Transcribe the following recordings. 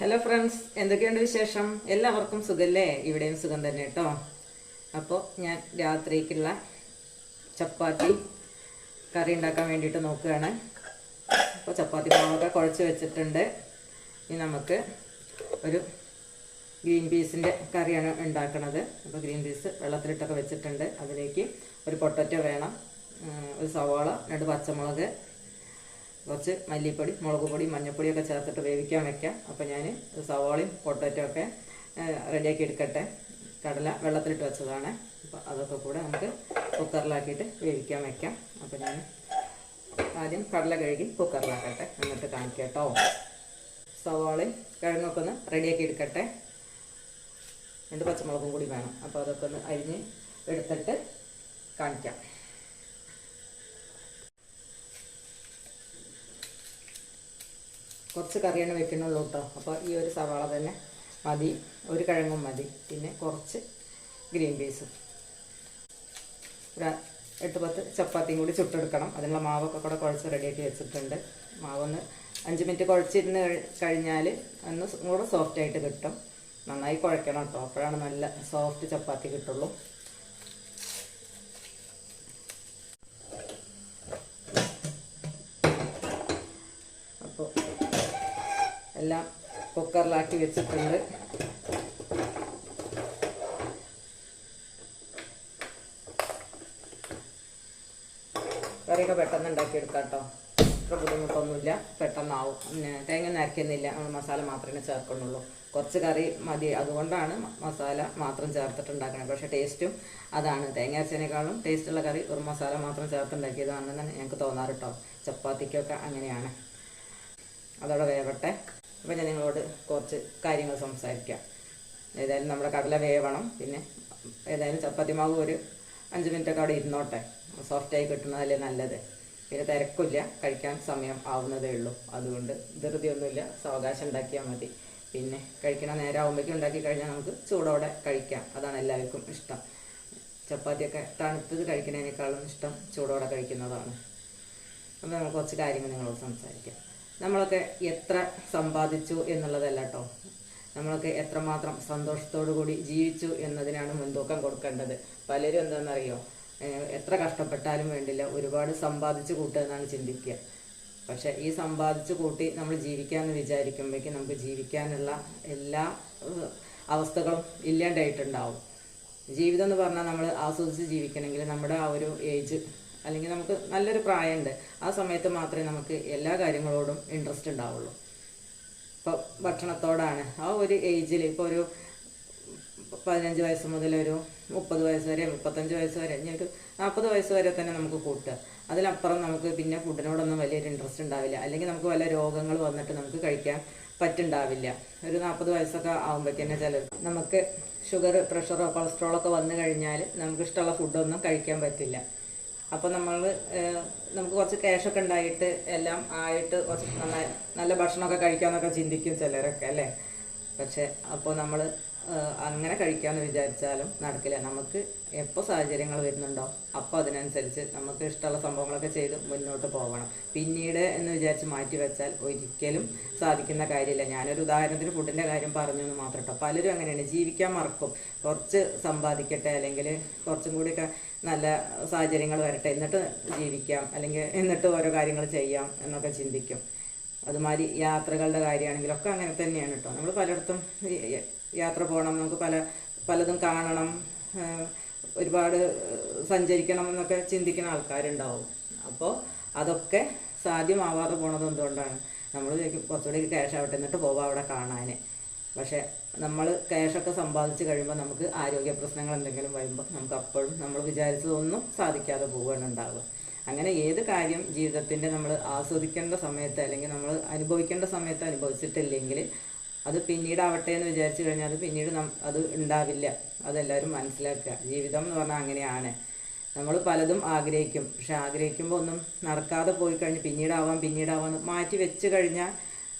Hello friends, എന്തൊക്കെയുണ്ട് വിശേഷം? എല്ലാവർക്കും സുഖല്ലേ? ഇവിടെയും സുഖം തന്നെ കേട്ടോ. അപ്പോൾ ഞാൻ രാത്രിക്കുള്ള ചപ്പാത്തി കറി ഉണ്ടാക്കാൻ വേണ്ടിയിട്ട് നോക്കുകയാണ്. അപ്പോൾ ചപ്പാത്തി മാവൊക്കെ കുഴച്ച് വെച്ചിട്ടുണ്ട്. ഇനി നമുക്ക് ഒരു ഗ്രീൻ പീസിൻ്റെ കറിയാണ് ഉണ്ടാക്കുന്നത്. അപ്പോൾ ഗ്രീൻ പീസ് വെള്ളത്തിലിട്ടൊക്കെ വെച്ചിട്ടുണ്ട്. അതിലേക്ക് ഒരു പൊട്ടറ്റോ വേണം, ഒരു സവാള, 2 പച്ചമുളക്, കുറച്ച് മല്ലിപ്പൊടി, മുളക് പൊടി, മഞ്ഞൾപ്പൊടിയൊക്കെ ചേർത്തിട്ട് വേവിക്കാൻ വെക്കാം. അപ്പോൾ ഞാൻ സവാളയും പൊട്ടറ്റോ ഒക്കെ റെഡിയാക്കി എടുക്കട്ടെ. കടല വെള്ളത്തിലിട്ട് വെച്ചതാണ്. അപ്പോൾ അതൊക്കെ കൂടെ നമുക്ക് കുക്കറിലാക്കിയിട്ട് വേവിക്കാൻ വെക്കാം. അപ്പോൾ ഞാൻ ആദ്യം കടല കഴുകി കുക്കറിലാക്കട്ടെ, എന്നിട്ട് കാണിക്കാം കേട്ടോ. സവാളയും കിഴങ്ങൊക്കെ ഒന്ന് റെഡിയാക്കി എടുക്കട്ടെ. 2 പച്ചമുളകും കൂടി വേണം. അപ്പോൾ അതൊക്കെ ഒന്ന് അരിഞ്ഞ് എടുത്തിട്ട് കാണിക്കാം. കുറച്ച് കറിയാണ് വെക്കുന്നുള്ളൂ കേട്ടോ. അപ്പോൾ ഈ ഒരു സവാള തന്നെ മതി, ഒരു കിഴങ്ങും മതി, പിന്നെ കുറച്ച് ഗ്രീൻ പീസും. ഒരു 8-10 ചപ്പാത്തിയും കൂടി ചുട്ടെടുക്കണം. അതിനുള്ള മാവൊക്കെ കൂടെ കുഴച്ച് റെഡിയാക്കി വെച്ചിട്ടുണ്ട്. മാവൊന്ന് 5 മിനിറ്റ് കുഴച്ചിരുന്ന് കഴിഞ്ഞാൽ ഒന്ന് കൂടെ സോഫ്റ്റായിട്ട് കിട്ടും. നന്നായി കുഴക്കണം കേട്ടോ, അപ്പോഴാണ് നല്ല സോഫ്റ്റ് ചപ്പാത്തി കിട്ടുള്ളൂ. അപ്പോൾ എല്ലാം കുക്കറിലാക്കി വെച്ചിട്ടുണ്ട്. കറിയൊക്കെ പെട്ടെന്ന് ഉണ്ടാക്കിയെടുക്കാം കേട്ടോ. അത്ര ബുദ്ധിമുട്ടൊന്നുമില്ല, പെട്ടെന്നാവും. തേങ്ങ നരയ്ക്കുന്നില്ല, നമ്മൾ മസാല മാത്രമേ ചേർക്കുന്നുള്ളൂ. കുറച്ച് കറി മതി, അതുകൊണ്ടാണ് മസാല മാത്രം ചേർത്തിട്ടുണ്ടാക്കുന്നത്. പക്ഷേ ടേസ്റ്റും അതാണ്, തേങ്ങ അരച്ചതിനേക്കാളും ടേസ്റ്റുള്ള കറി ഒരു മസാല മാത്രം ചേർത്തുണ്ടാക്കിയതാണെന്ന് ഞങ്ങൾക്ക് തോന്നാറ് കേട്ടോ. ചപ്പാത്തിക്കൊക്കെ അങ്ങനെയാണ്. അതോടെ വേവട്ടെ. അപ്പോൾ ഞാൻ നിങ്ങളോട് കുറച്ച് കാര്യങ്ങൾ സംസാരിക്കാം. ഏതായാലും നമ്മുടെ കടല വേവണം. പിന്നെ ഏതായാലും ചപ്പാത്തി മാവ് ഒരു 5 മിനിറ്റൊക്കെ അവിടെ ഇരുന്നോട്ടെ, സോഫ്റ്റായി കിട്ടുന്നതല്ലേ നല്ലത്. പിന്നെ തിരക്കില്ല, കഴിക്കാൻ സമയം ആവുന്നതേ ഉള്ളൂ. അതുകൊണ്ട് ധൃതിയൊന്നുമില്ല, സാവകാശം ഉണ്ടാക്കിയാൽ മതി. പിന്നെ കഴിക്കണ നേരം ആകുമ്പോഴേക്കും ഉണ്ടാക്കി കഴിഞ്ഞാൽ നമുക്ക് ചൂടോടെ കഴിക്കാം. അതാണ് എല്ലാവർക്കും ഇഷ്ടം. ചപ്പാത്തിയൊക്കെ തണുത്തത് കഴിക്കുന്നതിനേക്കാളും ഇഷ്ടം ചൂടോടെ കഴിക്കുന്നതാണ്. അപ്പോൾ നമുക്ക് കുറച്ച് കാര്യങ്ങൾ നിങ്ങളോട് സംസാരിക്കാം. നമ്മളൊക്കെ എത്ര സമ്പാദിച്ചു എന്നുള്ളതല്ല കേട്ടോ, നമ്മളൊക്കെ എത്രമാത്രം സന്തോഷത്തോടു കൂടി ജീവിച്ചു എന്നതിനാണ് മുൻതൂക്കം കൊടുക്കേണ്ടത്. പലരും എന്താണെന്നറിയോ, എത്ര കഷ്ടപ്പെട്ടാലും വേണ്ടില്ല, ഒരുപാട് സമ്പാദിച്ചു കൂട്ടുക എന്നാണ് ചിന്തിക്കുക. പക്ഷെ ഈ സമ്പാദിച്ചു കൂട്ടി നമ്മൾ ജീവിക്കാമെന്ന് വിചാരിക്കുമ്പോഴേക്കും നമുക്ക് ജീവിക്കാനുള്ള എല്ലാ അവസ്ഥകളും ഇല്ലാണ്ടായിട്ടുണ്ടാവും. ജീവിതം എന്ന് പറഞ്ഞാൽ നമ്മൾ ആസ്വദിച്ച് ജീവിക്കണമെങ്കിൽ നമ്മുടെ ആ ഒരു ഏജ്, അല്ലെങ്കിൽ നമുക്ക് നല്ലൊരു പ്രായമുണ്ട്, ആ സമയത്ത് മാത്രമേ നമുക്ക് എല്ലാ കാര്യങ്ങളോടും ഇൻട്രസ്റ്റ് ഉണ്ടാവുള്ളൂ. ഇപ്പോൾ ഭക്ഷണത്തോടാണ് ആ ഒരു ഏജിൽ, ഇപ്പോൾ ഒരു 15 വയസ്സ് മുതൽ ഒരു 30 വയസ്സ് വരെ, 35 വയസ്സ് വരെ, ഇനി ഒരു 40 വയസ്സ് വരെ തന്നെ നമുക്ക് കൂട്ടുക. അതിലപ്പുറം നമുക്ക് പിന്നെ ഫുഡിനോടൊന്നും വലിയൊരു ഇൻട്രസ്റ്റ് ഉണ്ടാവില്ല. അല്ലെങ്കിൽ നമുക്ക് വല്ല രോഗങ്ങൾ വന്നിട്ട് നമുക്ക് കഴിക്കാൻ പറ്റുണ്ടാവില്ല. ഒരു 40 വയസ്സൊക്കെ ആകുമ്പോഴേക്കന്നെ നമുക്ക് ഷുഗർ, പ്രഷറോ കൊളസ്ട്രോളൊക്കെ വന്നു കഴിഞ്ഞാൽ നമുക്ക് ഇഷ്ടമുള്ള ഫുഡൊന്നും കഴിക്കാൻ പറ്റില്ല. അപ്പോൾ നമുക്ക് കുറച്ച് ക്യാഷൊക്കെ ഉണ്ടായിട്ട് എല്ലാം ആയിട്ട് കുറച്ച് നല്ല ഭക്ഷണമൊക്കെ കഴിക്കാമെന്നൊക്കെ ചിന്തിക്കും ചിലരൊക്കെ അല്ലേ. പക്ഷെ അപ്പോൾ നമ്മൾ അങ്ങനെ കഴിക്കാമെന്ന് വിചാരിച്ചാലും നടക്കില്ല. നമുക്ക് എപ്പോൾ സാഹചര്യങ്ങൾ വരുന്നുണ്ടോ അപ്പോൾ അതിനനുസരിച്ച് നമുക്ക് ഇഷ്ടമുള്ള സംഭവങ്ങളൊക്കെ ചെയ്ത് മുന്നോട്ട് പോകണം. പിന്നീട് എന്ന് വിചാരിച്ച് മാറ്റി വെച്ചാൽ ഒരിക്കലും സാധിക്കുന്ന കാര്യമില്ല. ഞാനൊരു ഉദാഹരണത്തിന് ഫുഡിൻ്റെ കാര്യം പറഞ്ഞു എന്ന് മാത്രം കേട്ടോ. പലരും അങ്ങനെയാണ്, ജീവിക്കാൻ മറക്കും. കുറച്ച് സമ്പാദിക്കട്ടെ, അല്ലെങ്കിൽ കുറച്ചും കൂടിയൊക്കെ നല്ല സാഹചര്യങ്ങൾ വരട്ടെ, എന്നിട്ട് ജീവിക്കാം, അല്ലെങ്കിൽ എന്നിട്ട് ഓരോ കാര്യങ്ങൾ ചെയ്യാം എന്നൊക്കെ ചിന്തിക്കും. അതുമാതിരി യാത്രകളുടെ കാര്യമാണെങ്കിലൊക്കെ അങ്ങനെ തന്നെയാണ് കേട്ടോ. നമ്മൾ പലയിടത്തും യാത്ര പോകണം, നമുക്ക് പലതും കാണണം, ഒരുപാട് സഞ്ചരിക്കണം എന്നൊക്കെ ചിന്തിക്കുന്ന ആൾക്കാരുണ്ടാവും. അപ്പോൾ അതൊക്കെ സാധ്യമാവാതെ പോണത് എന്തുകൊണ്ടാണ്? നമ്മൾ കുറച്ചുകൂടി ക്യാഷ് ആവട്ടെ, എന്നിട്ട് പോവാം അവിടെ കാണാൻ. പക്ഷേ നമ്മൾ ക്യാഷൊക്കെ സമ്പാദിച്ച് കഴിയുമ്പോൾ നമുക്ക് ആരോഗ്യ പ്രശ്നങ്ങൾ എന്തെങ്കിലും വരുമ്പോൾ നമുക്ക് അപ്പോഴും നമ്മൾ വിചാരിച്ചതൊന്നും സാധിക്കാതെ പോവുകയാണ് ഉണ്ടാവുക. അങ്ങനെ ഏത് കാര്യം ജീവിതത്തിൻ്റെ നമ്മൾ ആസ്വദിക്കേണ്ട സമയത്ത്, അല്ലെങ്കിൽ നമ്മൾ അനുഭവിക്കേണ്ട സമയത്ത് അനുഭവിച്ചിട്ടില്ലെങ്കിൽ അത് പിന്നീടാവട്ടെ എന്ന് വിചാരിച്ചു കഴിഞ്ഞാൽ അത് പിന്നീട് അത് ഉണ്ടാവില്ല. അതെല്ലാവരും മനസ്സിലാക്കുക. ജീവിതം എന്ന് പറഞ്ഞാൽ അങ്ങനെയാണ്. നമ്മൾ പലതും ആഗ്രഹിക്കും, പക്ഷെ ആഗ്രഹിക്കുമ്പോൾ ഒന്നും നടക്കാതെ പോയി കഴിഞ്ഞ് പിന്നീടാവാൻ മാറ്റി വെച്ച് കഴിഞ്ഞാൽ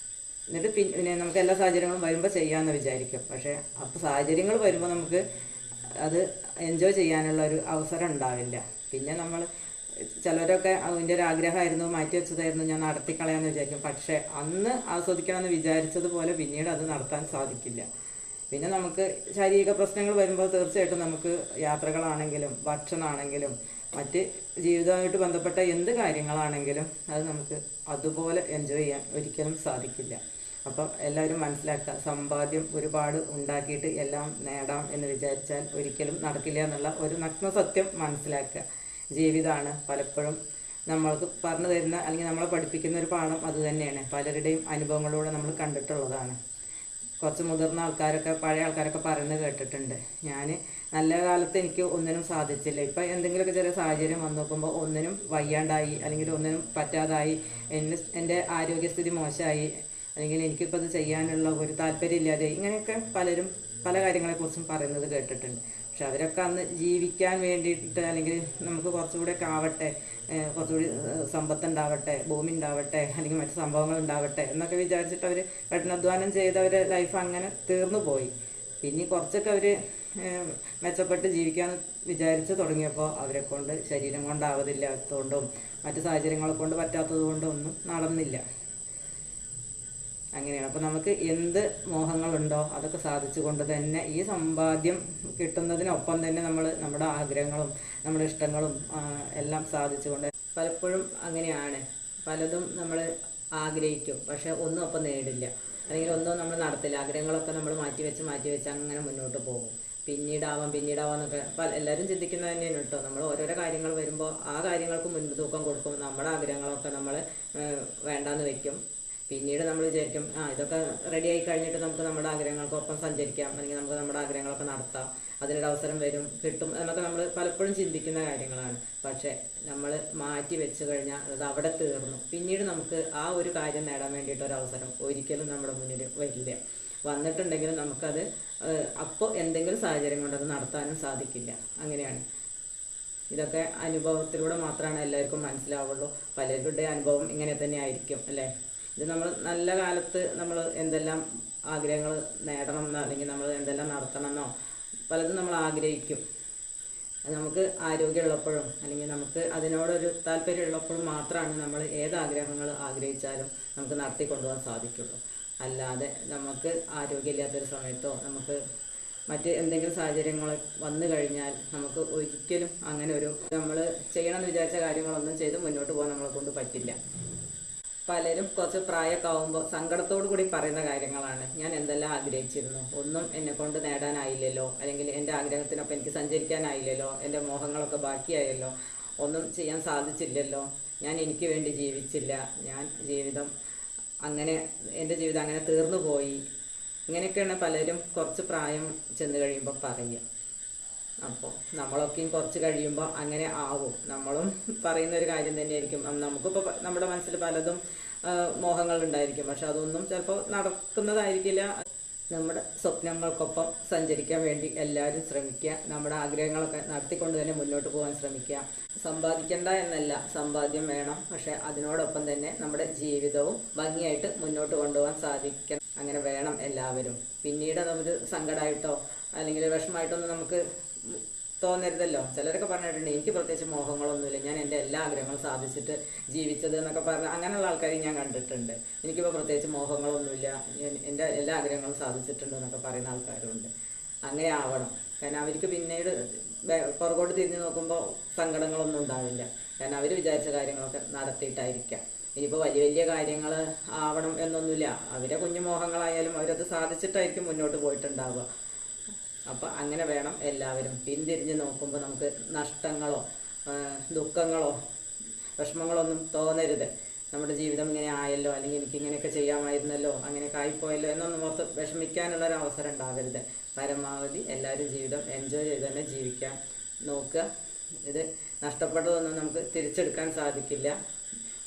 എന്നിട്ട് പിന്നെ നമുക്ക് എല്ലാ സാഹചര്യങ്ങളും വരുമ്പോൾ ചെയ്യാമെന്ന് വിചാരിക്കും. പക്ഷേ അപ്പോൾ സാഹചര്യങ്ങൾ വരുമ്പോൾ നമുക്ക് അത് എൻജോയ് ചെയ്യാനുള്ള ഒരു അവസരം ഉണ്ടാവില്ല. പിന്നെ നമ്മൾ ചിലരൊക്കെ അതിൻ്റെ ഒരു ആഗ്രഹമായിരുന്നു, മാറ്റി വെച്ചതായിരുന്നു, ഞാൻ നടത്തിക്കളയാന്ന് വിചാരിക്കും. പക്ഷേ അന്ന് ആസ്വദിക്കണമെന്ന് വിചാരിച്ചതുപോലെ പിന്നീട് അത് നടത്താൻ സാധിക്കില്ല. പിന്നെ നമുക്ക് ശാരീരിക പ്രശ്നങ്ങൾ വരുമ്പോൾ തീർച്ചയായിട്ടും നമുക്ക് യാത്രകളാണെങ്കിലും ഭക്ഷണമാണെങ്കിലും മറ്റ് ജീവിതമായിട്ട് ബന്ധപ്പെട്ട എന്ത് കാര്യങ്ങളാണെങ്കിലും അത് നമുക്ക് അതുപോലെ എൻജോയ് ചെയ്യാൻ ഒരിക്കലും സാധിക്കില്ല. അപ്പം എല്ലാവരും മനസ്സിലാക്കുക, സമ്പാദ്യം ഒരുപാട് ഉണ്ടാക്കിയിട്ട് എല്ലാം നേടാം എന്ന് വിചാരിച്ചാൽ ഒരിക്കലും നടക്കില്ല എന്നുള്ള ഒരു നഗ്ന സത്യം മനസ്സിലാക്കുക. ജീവിതമാണ് പലപ്പോഴും നമ്മൾക്ക് പറഞ്ഞു തരുന്ന അല്ലെങ്കിൽ നമ്മളെ പഠിപ്പിക്കുന്ന ഒരു പാഠം അത് തന്നെയാണ്. പലരുടെയും അനുഭവങ്ങളിലൂടെ നമ്മൾ കണ്ടിട്ടുള്ളതാണ്. കുറച്ച് മുതിർന്ന ആൾക്കാരൊക്കെ പഴയ ആൾക്കാരൊക്കെ പറയുന്നത് കേട്ടിട്ടുണ്ട്, ഞാൻ നല്ല കാലത്ത് എനിക്ക് ഒന്നിനും സാധിച്ചില്ല, ഇപ്പം എന്തെങ്കിലുമൊക്കെ ചെറിയ സാഹചര്യം വന്നു നോക്കുമ്പോൾ ഒന്നിനും വയ്യാണ്ടായി അല്ലെങ്കിൽ ഒന്നിനും പറ്റാതായി, എൻ്റെ ആരോഗ്യസ്ഥിതി മോശമായി, അല്ലെങ്കിൽ എനിക്കിപ്പോൾ അത് ചെയ്യാനുള്ള ഒരു താല്പര്യമില്ലാതെ, ഇങ്ങനെയൊക്കെ പലരും പല കാര്യങ്ങളെക്കുറിച്ചും പറയുന്നത് കേട്ടിട്ടുണ്ട്. പക്ഷെ അവരൊക്കെ അന്ന് ജീവിക്കാൻ വേണ്ടിയിട്ട് അല്ലെങ്കിൽ നമുക്ക് കുറച്ചുകൂടെയൊക്കെ ആവട്ടെ, കുറച്ചുകൂടി സമ്പത്തുണ്ടാവട്ടെ, ഭൂമി ഉണ്ടാവട്ടെ, അല്ലെങ്കിൽ മറ്റു സംഭവങ്ങൾ ഉണ്ടാവട്ടെ എന്നൊക്കെ വിചാരിച്ചിട്ട് അവർ കഠിനാധ്വാനം ചെയ്ത് അവരുടെ ലൈഫ് അങ്ങനെ തീർന്നു പോയി. പിന്നെ കുറച്ചൊക്കെ അവർ മെച്ചപ്പെട്ട് ജീവിക്കാമെന്ന് വിചാരിച്ച് തുടങ്ങിയപ്പോൾ അവരെ കൊണ്ട് ശരീരം കൊണ്ടാവതില്ലാത്തതുകൊണ്ടും മറ്റു സാഹചര്യങ്ങളെ കൊണ്ട് പറ്റാത്തത് കൊണ്ടും ഒന്നും നടന്നില്ല. അങ്ങനെയാണ്. അപ്പോൾ നമുക്ക് എന്ത് മോഹങ്ങളുണ്ടോ അതൊക്കെ സാധിച്ചുകൊണ്ട് തന്നെ ഈ സമ്പാദ്യം കിട്ടുന്നതിനൊപ്പം തന്നെ നമ്മൾ നമ്മുടെ ആഗ്രഹങ്ങളും നമ്മുടെ ഇഷ്ടങ്ങളും എല്ലാം സാധിച്ചുകൊണ്ട്, പലപ്പോഴും അങ്ങനെയാണ്, പലതും നമ്മൾ ആഗ്രഹിക്കും പക്ഷെ ഒന്നും ഒപ്പം നേടില്ല, അല്ലെങ്കിൽ ഒന്നും നമ്മൾ നടത്തില്ല. ആഗ്രഹങ്ങളൊക്കെ നമ്മൾ മാറ്റി വെച്ച് അങ്ങനെ മുന്നോട്ട് പോകും. പിന്നീടാവാന്നൊക്കെ എല്ലാവരും ചിന്തിക്കുന്നത് തന്നെയാണ് കേട്ടോ. നമ്മൾ ഓരോരോ കാര്യങ്ങൾ വരുമ്പോൾ ആ കാര്യങ്ങൾക്ക് മുൻതൂക്കം കൊടുക്കും, നമ്മുടെ ആഗ്രഹങ്ങളൊക്കെ നമ്മൾ വേണ്ടാന്ന് വെക്കും. പിന്നീട് നമ്മൾ വിചാരിക്കും ഇതൊക്കെ റെഡി ആയി കഴിഞ്ഞിട്ട് നമുക്ക് നമ്മുടെ ആഗ്രഹങ്ങൾക്കൊപ്പം സഞ്ചരിക്കാം, അല്ലെങ്കിൽ നമുക്ക് നമ്മുടെ ആഗ്രഹങ്ങളൊക്കെ നടത്താം, അതിനൊരു അവസരം വരും കിട്ടും എന്നൊക്കെ നമ്മൾ പലപ്പോഴും ചിന്തിക്കുന്ന കാര്യങ്ങളാണ്. പക്ഷേ നമ്മൾ മാറ്റി വെച്ച് കഴിഞ്ഞാൽ അത് അവിടെ തീർന്നു. പിന്നീട് നമുക്ക് ആ ഒരു കാര്യം നേടാൻ വേണ്ടിയിട്ടൊരവസരം ഒരിക്കലും നമ്മുടെ മുന്നിൽ വരില്ല. വന്നിട്ടുണ്ടെങ്കിലും നമുക്കത് അപ്പോൾ എന്തെങ്കിലും സാഹചര്യം കൊണ്ട് അത് നടത്താനും സാധിക്കില്ല. അങ്ങനെയാണ്. ഇതൊക്കെ അനുഭവത്തിലൂടെ മാത്രമാണ് എല്ലാവർക്കും മനസ്സിലാവുള്ളൂ. പലരുടെ അനുഭവം ഇങ്ങനെ തന്നെ ആയിരിക്കും അല്ലേ. ഇത് നമ്മൾ നല്ല കാലത്ത് നമ്മൾ എന്തെല്ലാം ആഗ്രഹങ്ങൾ നേടണം എന്നോ അല്ലെങ്കിൽ നമ്മൾ എന്തെല്ലാം നടത്തണമെന്നോ പലതും നമ്മൾ ആഗ്രഹിക്കും. നമുക്ക് ആരോഗ്യമുള്ളപ്പോഴും അല്ലെങ്കിൽ നമുക്ക് അതിനോടൊരു താല്പര്യമുള്ളപ്പോഴും മാത്രമാണ് നമ്മൾ ഏത് ആഗ്രഹങ്ങൾ ആഗ്രഹിച്ചാലും നമുക്ക് നടത്തി കൊണ്ടുപോകാൻ സാധിക്കുള്ളൂ. അല്ലാതെ നമുക്ക് ആരോഗ്യമില്ലാത്തൊരു സമയത്തോ നമുക്ക് മറ്റ് എന്തെങ്കിലും സാഹചര്യങ്ങൾ വന്നു കഴിഞ്ഞാൽ നമുക്ക് ഒരിക്കലും അങ്ങനെ ഒരു നമ്മൾ ചെയ്യണമെന്ന് വിചാരിച്ച കാര്യങ്ങളൊന്നും ചെയ്ത് മുന്നോട്ട് പോകാൻ നമ്മളെ കൊണ്ട് പറ്റില്ല. പലരും കുറച്ച് പ്രായമൊക്കെ ആകുമ്പോൾ സങ്കടത്തോടു കൂടി പറയുന്ന കാര്യങ്ങളാണ്, ഞാൻ എന്തെല്ലാം ആഗ്രഹിച്ചിരുന്നു, ഒന്നും എന്നെ കൊണ്ട് നേടാനായില്ലല്ലോ, അല്ലെങ്കിൽ എൻ്റെ ആഗ്രഹത്തിനൊപ്പം എനിക്ക് സഞ്ചരിക്കാനായില്ലല്ലോ, എൻ്റെ മോഹങ്ങളൊക്കെ ബാക്കിയായല്ലോ, ഒന്നും ചെയ്യാൻ സാധിച്ചില്ലല്ലോ, ഞാൻ എനിക്ക് വേണ്ടി ജീവിച്ചില്ല, എൻ്റെ ജീവിതം അങ്ങനെ തീർന്നു പോയി. ഇങ്ങനെയൊക്കെയാണ് പലരും കുറച്ച് പ്രായം ചെന്ന് കഴിയുമ്പോൾ പറയുക. അപ്പോൾ നമ്മളൊക്കെയും കുറച്ച് കഴിയുമ്പോൾ അങ്ങനെ ആവും. നമ്മളും പറയുന്ന ഒരു കാര്യം തന്നെയായിരിക്കും. നമുക്കിപ്പോൾ നമ്മുടെ മനസ്സിൽ പലതും മോഹങ്ങളുണ്ടായിരിക്കും, പക്ഷെ അതൊന്നും ചിലപ്പോൾ നടക്കുന്നതായിരിക്കില്ല. നമ്മുടെ സ്വപ്നങ്ങൾക്കൊപ്പം സഞ്ചരിക്കാൻ വേണ്ടി എല്ലാവരും ശ്രമിക്കുക. നമ്മുടെ ആഗ്രഹങ്ങളൊക്കെ നടത്തിക്കൊണ്ട് തന്നെ മുന്നോട്ട് പോകാൻ ശ്രമിക്കുക. സമ്പാദിക്കേണ്ട എന്നല്ല, സമ്പാദ്യം വേണം, പക്ഷെ അതിനോടൊപ്പം തന്നെ നമ്മുടെ ജീവിതവും ഭംഗിയായിട്ട് മുന്നോട്ട് കൊണ്ടുപോകാൻ സാധിക്കണം. അങ്ങനെ വേണം എല്ലാവരും. പിന്നീട് അതൊരു സങ്കടമായിട്ടോ അല്ലെങ്കിൽ വിഷമമായിട്ടൊന്നും നമുക്ക് തോന്നരുതല്ലോ. ചിലരൊക്കെ പറഞ്ഞിട്ടുണ്ട് എനിക്ക് പ്രത്യേകിച്ച് മോഹങ്ങളൊന്നുമില്ല, ഞാൻ എൻ്റെ എല്ലാ ആഗ്രഹങ്ങളും സാധിച്ചിട്ട് ജീവിച്ചത് എന്നൊക്കെ പറഞ്ഞ് അങ്ങനെയുള്ള ആൾക്കാരെയും ഞാൻ കണ്ടിട്ടുണ്ട്. എനിക്കിപ്പോൾ പ്രത്യേകിച്ച് മോഹങ്ങളൊന്നുമില്ല, എൻ്റെ എല്ലാ ആഗ്രഹങ്ങളും സാധിച്ചിട്ടുണ്ട് എന്നൊക്കെ പറയുന്ന ആൾക്കാരുണ്ട്. അങ്ങനെ ആവണം. കാരണം അവർക്ക് പിന്നീട് പുറകോട്ട് തിരിഞ്ഞ് നോക്കുമ്പോൾ സങ്കടങ്ങളൊന്നും ഉണ്ടാവില്ല. കാരണം അവർ വിചാരിച്ച കാര്യങ്ങളൊക്കെ നടത്തിയിട്ടായിരിക്കാം. ഇനിയിപ്പോൾ വലിയ വലിയ കാര്യങ്ങൾ ആവണം എന്നൊന്നുമില്ല, അവരെ കുഞ്ഞു മോഹങ്ങളായാലും അവരത് സാധിച്ചിട്ടായിരിക്കും മുന്നോട്ട് പോയിട്ടുണ്ടാവുക. അപ്പം അങ്ങനെ വേണം എല്ലാവരും. പിന്തിരിഞ്ഞ് നോക്കുമ്പോൾ നമുക്ക് നഷ്ടങ്ങളോ ദുഃഖങ്ങളോ വിഷമങ്ങളൊന്നും തോന്നരുത്. നമ്മുടെ ജീവിതം ഇങ്ങനെ ആയല്ലോ, അല്ലെങ്കിൽ എനിക്ക് ഇങ്ങനെയൊക്കെ ചെയ്യാമായിരുന്നല്ലോ, അങ്ങനെയൊക്കെ ആയിപ്പോയല്ലോ എന്നൊന്നും ഓർത്ത് വിഷമിക്കാനുള്ളൊരു അവസരം ഉണ്ടാവരുത്. പരമാവധി എല്ലാവരും ജീവിതം എൻജോയ് ചെയ്ത് തന്നെ ജീവിക്കാൻ നോക്കുക. ഇത് നഷ്ടപ്പെട്ടതൊന്നും നമുക്ക് തിരിച്ചെടുക്കാൻ സാധിക്കില്ല.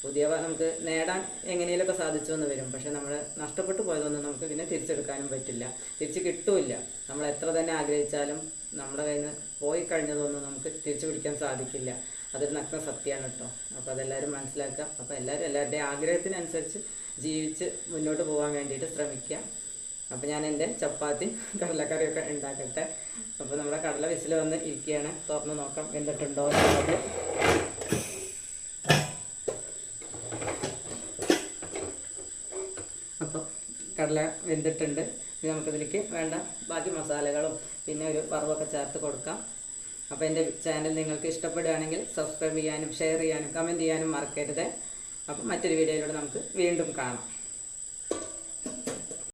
പുതിയവ നമുക്ക് നേടാൻ എങ്ങനെയൊക്കെ സാധിച്ചു എന്ന് വരും, പക്ഷെ നമ്മൾ നഷ്ടപ്പെട്ടു പോയതൊന്നും നമുക്ക് പിന്നെ തിരിച്ചെടുക്കാനും പറ്റില്ല, തിരിച്ച് കിട്ടുമില്ല. നമ്മൾ എത്ര തന്നെ ആഗ്രഹിച്ചാലും നമ്മുടെ കയ്യിൽ നിന്ന് പോയി കഴിഞ്ഞതൊന്നും നമുക്ക് തിരിച്ചു പിടിക്കാൻ സാധിക്കില്ല. അതൊരു നഗ്ന സത്യമാണ് കേട്ടോ. അപ്പോൾ അതെല്ലാവരും മനസ്സിലാക്കുക. അപ്പോൾ എല്ലാവരുടെയും ആഗ്രഹത്തിനനുസരിച്ച് ജീവിച്ച് മുന്നോട്ട് പോകാൻ വേണ്ടിയിട്ട് ശ്രമിക്കുക. അപ്പോൾ ഞാൻ എൻ്റെ ചപ്പാത്തി കടലക്കറിയൊക്കെ ഉണ്ടാക്കട്ടെ. അപ്പോൾ നമ്മുടെ കടല വിസിൽ വന്ന് ഇരിക്കുകയാണ്. തുറന്ന് നോക്കാം വെന്തിട്ടുണ്ടോ എന്നുള്ളത്. നല്ല വെന്തിട്ടുണ്ട്. ഇത് നമുക്കിതിലേക്ക് വേണ്ട ബാക്കി മസാലകളും പിന്നെ ഒരു വറവൊക്കെ ചേർത്ത് കൊടുക്കാം. അപ്പോൾ എൻ്റെ ചാനൽ നിങ്ങൾക്ക് ഇഷ്ടപ്പെടുകയാണെങ്കിൽ സബ്സ്ക്രൈബ് ചെയ്യാനും ഷെയർ ചെയ്യാനും കമൻറ്റ് ചെയ്യാനും മറക്കരുത്. അപ്പോൾ മറ്റൊരു വീഡിയോയിലൂടെ നമുക്ക് വീണ്ടും കാണാം.